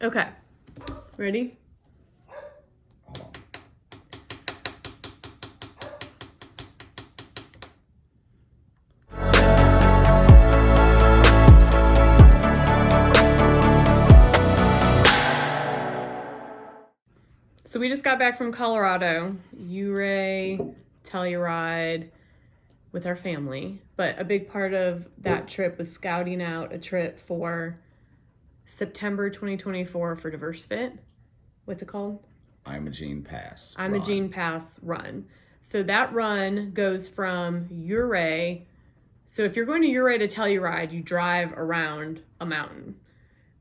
Okay. Ready? So we just got back from Colorado, Ouray, Telluride, with our family. But a big part of that trip was scouting out a trip for September 2024 for diversiFIT. What's it called? Imogene Pass. Imogene Pass run. So that run goes from Ouray. So if you're going to Ouray to Telluride, you drive around a mountain.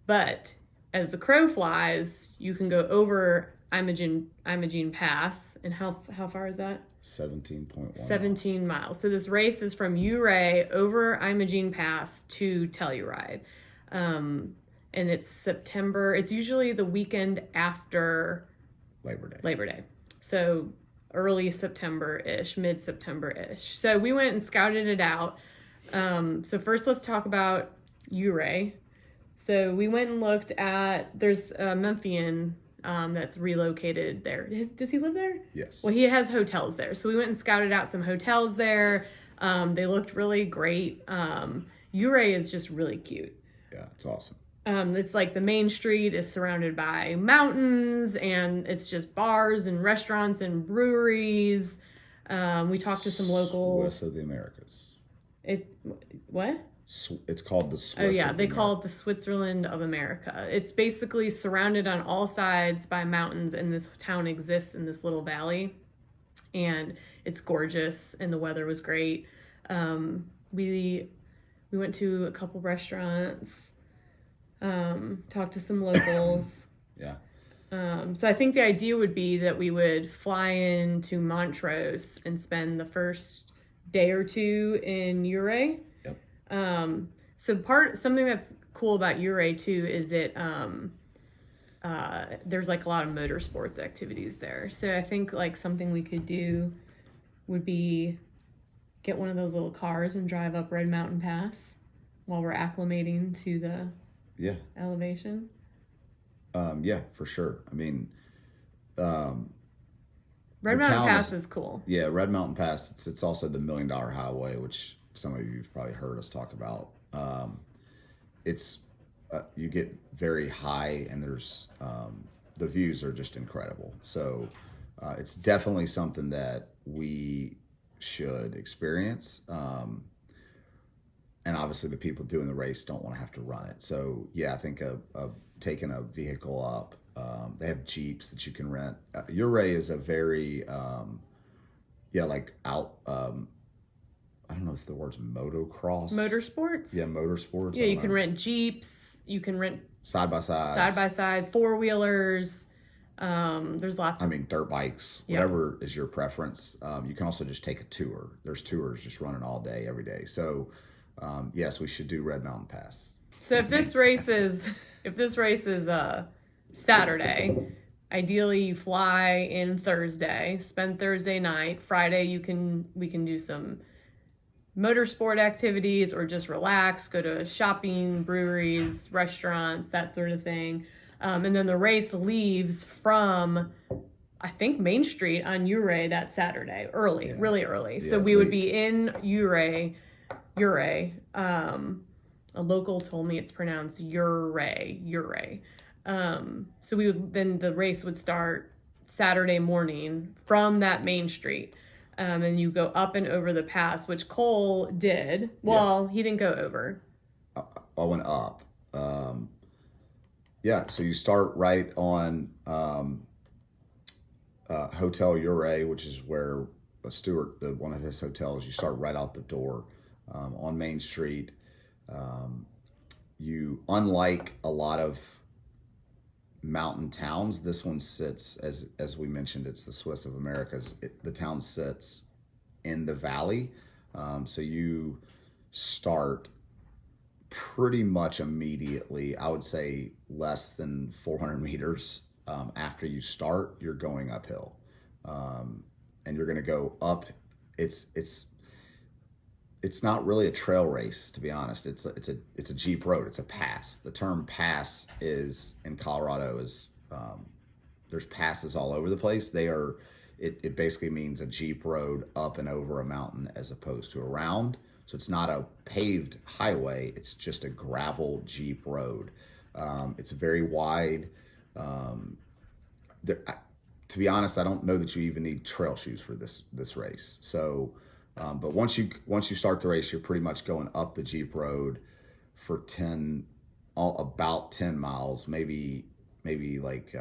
But as the crow flies, you can go over Imogene Pass. And how far is that? 17.1 17 miles. So this race is from Ouray over Imogene Pass to Telluride. And it's September. It's usually the weekend after Labor Day. So early September-ish, mid-September-ish. So we went and scouted it out. So first let's talk about Ouray. So we went and looked at, there's a Memphian that's relocated there. Does he live there? Yes. Well, he has hotels there. So we went and scouted out some hotels there. They looked really great. Ouray is just really cute. Yeah, it's awesome. It's like the main street is surrounded by mountains, and it's just bars and restaurants and breweries. We talked to some locals. Swiss of the Americas. What? It's called the Swiss. Oh yeah, they call it the Switzerland of America. It's basically surrounded on all sides by mountains, and this town exists in this little valley, and it's gorgeous, and the weather was great. We went to a couple restaurants, talked to some locals. Yeah. So I think the idea would be that we would fly into Montrose and spend the first day or two in Ouray. Something that's cool about Ouray too is it there's like a lot of motorsports activities there. So I think like something we could do would be get one of those little cars and drive up Red Mountain Pass while we're acclimating to the elevation. Yeah, for sure. I mean, Red Mountain Pass is cool. Yeah, Red Mountain Pass. It's also the $1 Million Highway, which some of you've probably heard us talk about. It's you get very high, and there's the views are just incredible. So it's definitely something that we should experience. And obviously, the people doing the race don't want to have to run it. So yeah, I think taking a vehicle up. They have Jeeps that you can rent. Ouray is a very like out. I don't know if the word's motocross. Motorsports? Yeah, motorsports. Yeah, you can rent Jeeps. You can rent side by side, four-wheelers. There's lots of... I mean, dirt bikes, whatever is your preference. You can also just take a tour. There's tours just running all day, every day. So, yes, we should do Red Mountain Pass. So if this race is Saturday, ideally you fly in Thursday, spend Thursday night. Friday we can do some motorsport activities or just relax, go to shopping, breweries, restaurants, that sort of thing. And then the race leaves from, I think, Main Street on Ouray that Saturday, really early. So we would be in Ouray. A local told me it's pronounced Ouray. So then the race would start Saturday morning from that main street. And you go up and over the pass, which Cole did. Well, he didn't go over. I went up. So you start right on Hotel Ouray, which is where Stuart, one of his hotels, you start right out the door on Main Street. Unlike a lot of mountain towns, this one sits, as we mentioned, it's the Swiss of Americas. The town sits in the valley, so you start pretty much immediately. I would say less than 400 meters after you start, you're going uphill, and you're going to go up. It's it's not really a trail race, to be honest. It's a Jeep road. It's a pass. The term pass is in Colorado is there's passes all over the place. It basically means a Jeep road up and over a mountain as opposed to around. So it's not a paved highway. It's just a gravel Jeep road. It's very wide. To be honest, I don't know that you even need trail shoes for this race. So, but once you start the race, you're pretty much going up the Jeep road for about 10 miles, maybe like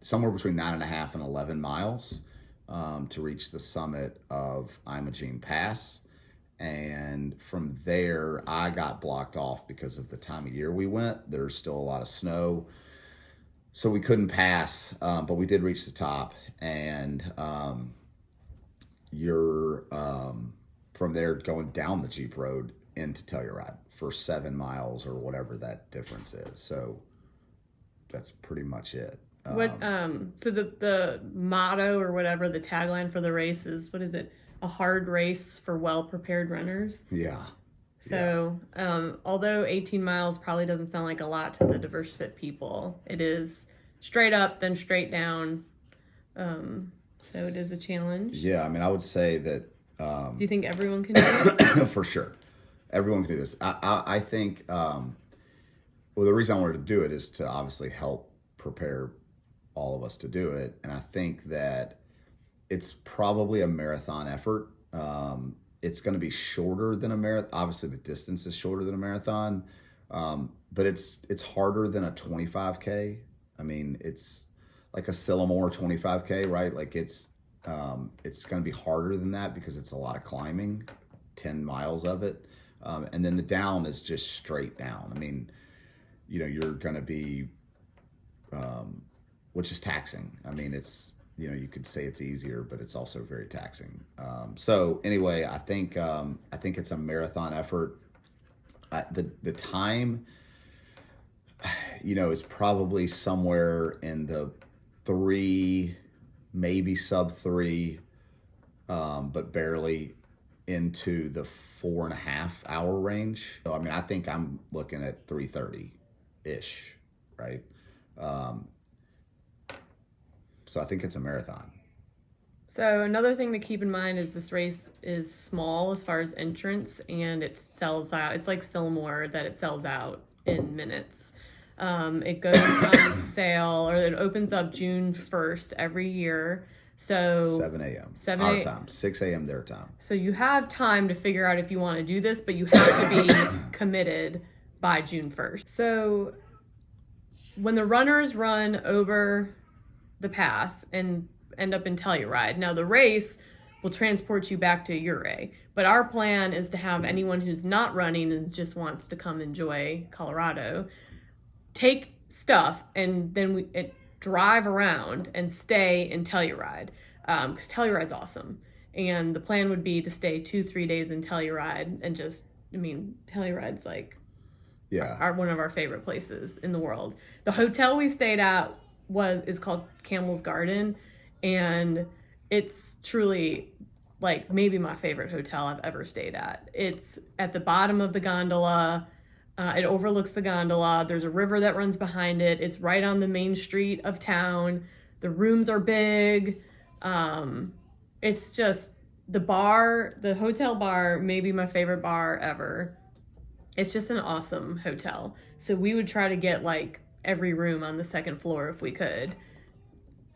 somewhere between 9.5 and 11 miles to reach the summit of Imogene Pass. And from there, I got blocked off because of the time of year we went. There's still a lot of snow, so we couldn't pass, but we did reach the top. And you're from there going down the Jeep road into Telluride for 7 miles or whatever that difference is. So that's pretty much it. So the motto or whatever, the tagline for the race is, what is it? A hard race for well-prepared runners. Yeah. So, although 18 miles probably doesn't sound like a lot to the diversiFIT people, it is straight up, then straight down. So it is a challenge. Yeah, I mean, I would say that. Do you think everyone can do it? For sure. Everyone can do this. I think, well, the reason I wanted to do it is to obviously help prepare all of us to do it. And I think that it's probably a marathon effort. It's going to be shorter than a marathon. Obviously, the distance is shorter than a marathon, but it's harder than a 25K. I mean, it's like a Sylamore 25K, right? Like it's going to be harder than that because it's a lot of climbing, 10 miles of it, and then the down is just straight down. I mean, you're going to be, which is taxing. I mean, it's. You could say it's easier, but it's also very taxing. So anyway, I think it's a marathon effort. The time, is probably somewhere in the 3, maybe sub 3, but barely into the 4.5 hour range. So I mean, I think I'm looking at 3:30 ish, right? So I think it's a marathon. So another thing to keep in mind is this race is small as far as entrance, and it sells out. It's like Sylamore that it sells out in minutes. It goes on sale, or it opens up June 1st every year. So 7 a.m. Our time, 6 a.m. their time. So you have time to figure out if you want to do this, but you have to be committed by June 1st. So when the runners run over the pass and end up in Telluride. Now the race will transport you back to Ouray, but our plan is to have anyone who's not running and just wants to come enjoy Colorado take stuff and then we drive around and stay in Telluride, because Telluride's awesome. And the plan would be to stay 2-3 days in Telluride and Telluride's like one of our favorite places in the world. The hotel we stayed at is called Camel's Garden, and it's truly like maybe my favorite hotel I've ever stayed at. It's at the bottom of the gondola. It overlooks the gondola. There's a river that runs behind it. It's right on the main street of town. The rooms are big. It's just the hotel bar, maybe my favorite bar ever. It's just an awesome hotel. So we would try to get like every room on the second floor if we could.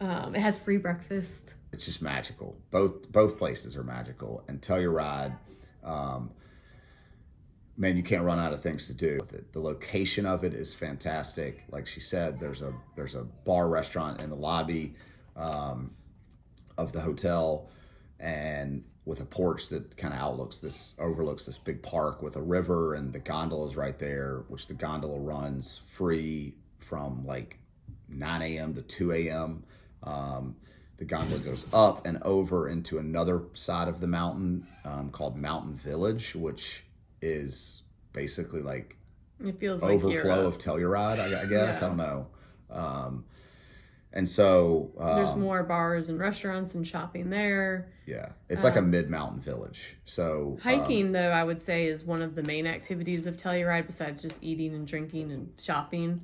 It has free breakfast. It's just magical. Both places are magical. And Telluride, man, you can't run out of things to do with it. The location of it is fantastic. Like she said, there's a bar restaurant in the lobby of the hotel, and with a porch that kind of overlooks this big park with a river, and the gondola is right there, which the gondola runs free from like 9 a.m. to 2 a.m. The gondola goes up and over into another side of the mountain called Mountain Village, which is basically like it feels overflow like of Telluride, I guess. Yeah. I don't know. And so there's more bars and restaurants and shopping there. Yeah, it's like a mid-mountain village. So hiking, though, I would say is one of the main activities of Telluride besides just eating and drinking and shopping.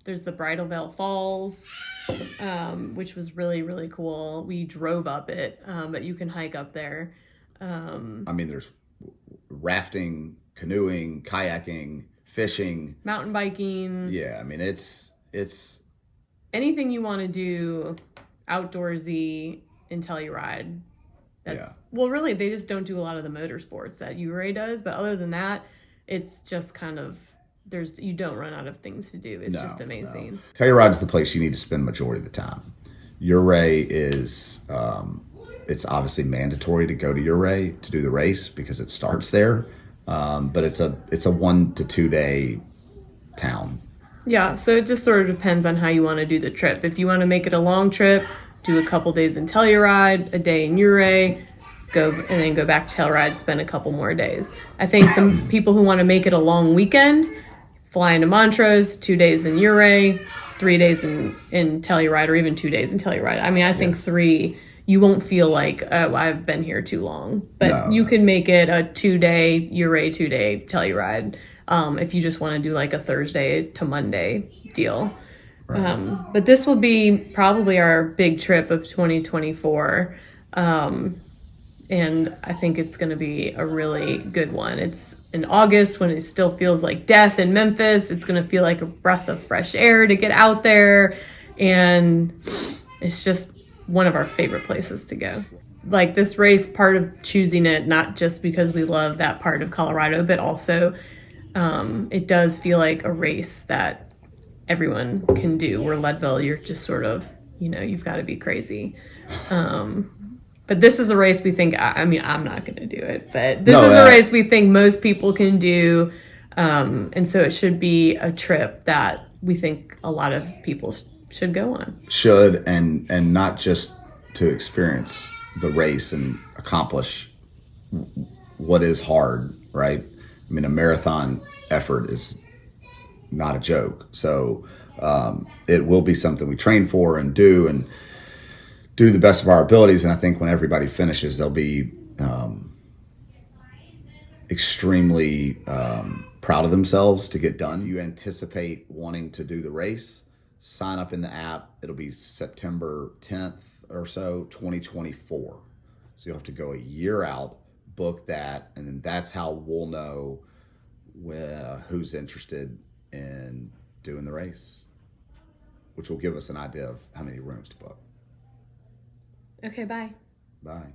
There's the Bridal Veil Falls, which was really, really cool. We drove up it, but you can hike up there. I mean, there's rafting, canoeing, kayaking, fishing, mountain biking. Yeah, I mean, it's anything you want to do outdoorsy in Telluride. Well, really, they just don't do a lot of the motorsports that Ouray does. But other than that, it's just kind of, you don't run out of things to do. It's just amazing. No. Telluride's the place you need to spend majority of the time. Ouray is, it's obviously mandatory to go to Ouray to do the race because it starts there. But it's a 1 to 2 day town. Yeah, so it just sort of depends on how you want to do the trip. If you want to make it a long trip, do a couple days in Telluride, a day in Ouray, and then go back to Telluride, spend a couple more days. I think the people who want to make it a long weekend, fly into Montrose, 2 days in Ouray, 3 days in Telluride, or even 2 days in Telluride. I mean, I think 3, you won't feel like, oh, I've been here too long. But you can make it a 2-day Ouray, 2-day Telluride. If you just want to do like a Thursday to Monday deal. Right. But this will be probably our big trip of 2024. And I think it's going to be a really good one. It's in August when it still feels like death in Memphis. It's going to feel like a breath of fresh air to get out there. And it's just one of our favorite places to go. Like this race, part of choosing it, not just because we love that part of Colorado, but also it does feel like a race that everyone can do. Where Leadville, you're just sort of, you've got to be crazy. But this is a race we think, I'm not going to do it, but this is a race we think most people can do. And so it should be a trip that we think a lot of people should go on. And not just to experience the race and accomplish what is hard, right? I mean, a marathon effort is not a joke. So it will be something we train for and do the best of our abilities. And I think when everybody finishes, they'll be extremely proud of themselves to get done. You anticipate wanting to do the race, sign up in the app. It'll be September 10th or so, 2024. So you'll have to go a year out, book that, and then that's how we'll know who's interested in doing the race, which will give us an idea of how many rooms to book. Okay, bye. Bye.